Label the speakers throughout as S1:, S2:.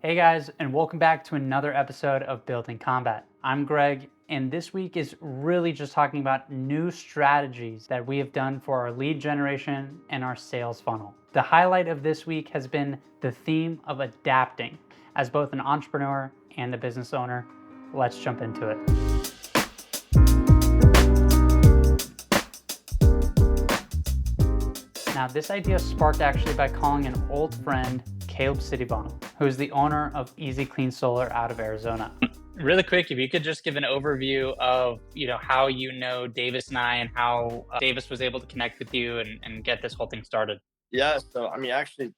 S1: Hey guys, and welcome back to another episode of Building Combat. I'm Greg, and this week is really just talking about new strategies that we have done for our lead generation and our sales funnel. The highlight of this week has been the theme of adapting. As both an entrepreneur and a business owner, let's jump into it. Now, this idea sparked actually by calling an old friend, Kaleb, who is the owner of Easy Clean Solar out of Arizona.
S2: Really quick, if you could just give an overview of how Davis and I, and how Davis was able to connect with you and get this whole thing started.
S3: Yeah, so actually,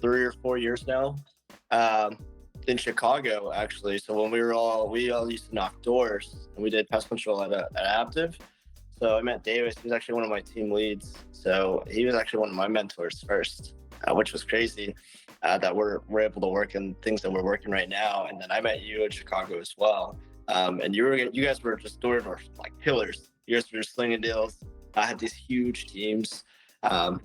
S3: 3 or 4 years now, in Chicago, actually. So when we all used to knock doors, and we did pest control at Adaptive. So I met Davis. He was actually one of my team leads. So he was actually one of my mentors first, which was crazy. That we're able to work in things that we're working right now. And then I met you in Chicago as well. And you guys were just door to door like killers. You guys were just slinging deals. I had these huge teams. Yeah,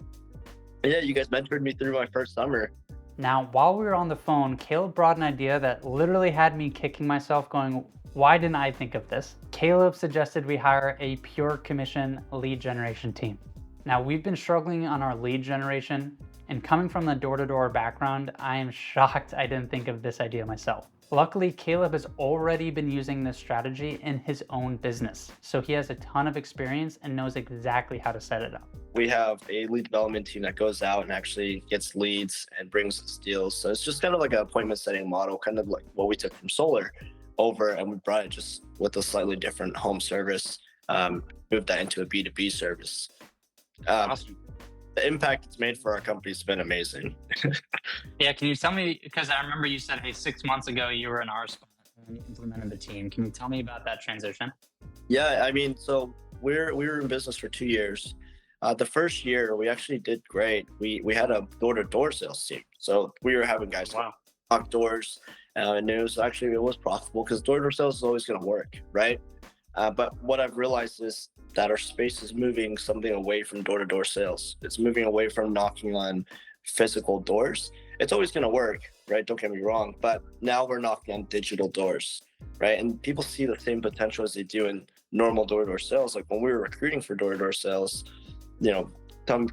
S3: you guys mentored me through my first summer.
S1: Now, while we were on the phone, Kaleb brought an idea that literally had me kicking myself going, why didn't I think of this? Kaleb suggested we hire a pure commission lead generation team. Now, we've been struggling on our lead generation, and coming from the door-to-door background, I am shocked I didn't think of this idea myself. Luckily, Kaleb has already been using this strategy in his own business, so he has a ton of experience and knows exactly how to set it up.
S3: We have a lead development team that goes out and actually gets leads and brings us deals. So it's just kind of like an appointment setting model, kind of like what we took from solar over, and we brought it just with a slightly different home service, moved that into a B2B service.
S2: Awesome.
S3: The impact it's made for our company has been amazing.
S2: Yeah, can you tell me, because I remember you said, hey, 6 months ago you were in our spot and you implemented the team. Can you tell me about that transition?
S3: Yeah, I mean, so we were in business for 2 years. The first year we actually did great. We had a door-to-door sales team, so we were having guys knock doors, and it was profitable because door-to-door sales is always going to work, right? But what I've realized is that our space is moving something away from door-to-door sales. It's moving away from knocking on physical doors. It's always going to work, right? Don't get me wrong, but now we're knocking on digital doors, right? And people see the same potential as they do in normal door-to-door sales. Like when we were recruiting for door-to-door sales,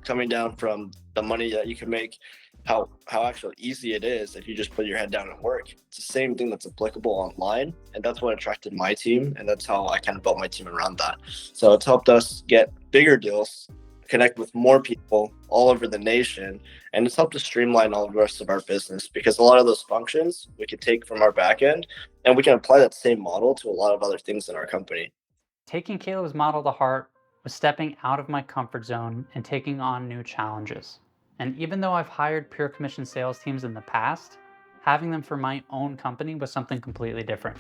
S3: coming down from the money that you can make, how actually easy it is if you just put your head down and work. It's the same thing that's applicable online, and that's what attracted my team, and that's how I kind of built my team around that. So it's helped us get bigger deals, connect with more people all over the nation, and it's helped us streamline all the rest of our business, because a lot of those functions we can take from our back end, and we can apply that same model to a lot of other things in our company.
S1: Taking Kaleb's model to heart was stepping out of my comfort zone and taking on new challenges. And even though I've hired pure commission sales teams in the past, having them for my own company was something completely different.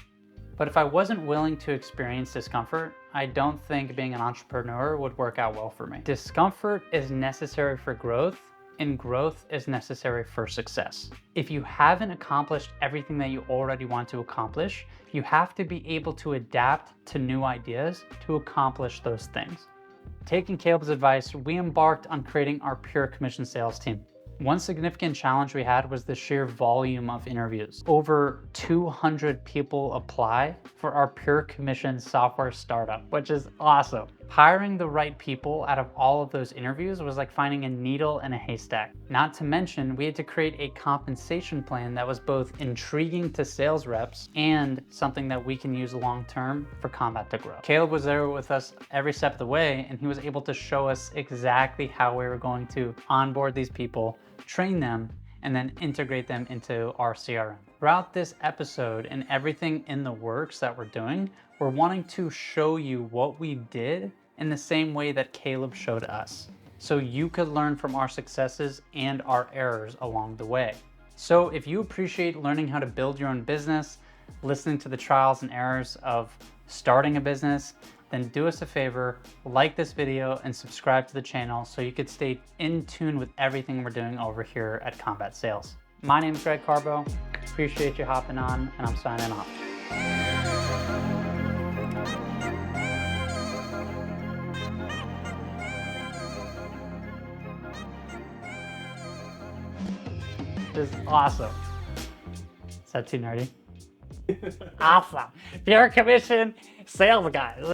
S1: But if I wasn't willing to experience discomfort, I don't think being an entrepreneur would work out well for me. Discomfort is necessary for growth, and growth is necessary for success. If you haven't accomplished everything that you already want to accomplish, you have to be able to adapt to new ideas to accomplish those things. Taking Kaleb's advice, we embarked on creating our pure commission sales team. One significant challenge we had was the sheer volume of interviews. Over 200 people apply for our pure commission software startup, which is awesome. Hiring the right people out of all of those interviews was like finding a needle in a haystack. Not to mention, we had to create a compensation plan that was both intriguing to sales reps and something that we can use long-term for Combat to grow. Kaleb was there with us every step of the way, and he was able to show us exactly how we were going to onboard these people, train them, and then integrate them into our CRM. Throughout this episode and everything in the works that we're doing, we're wanting to show you what we did in the same way that Kaleb showed us, so you could learn from our successes and our errors along the way. So if you appreciate learning how to build your own business, listening to the trials and errors of starting a business, then do us a favor, like this video and subscribe to the channel so you could stay in tune with everything we're doing over here at Combat Sales. My name is Greg Carbo. Appreciate you hopping on, and I'm signing off. This is awesome. Is that too nerdy? Awesome. Pure commission sales guys.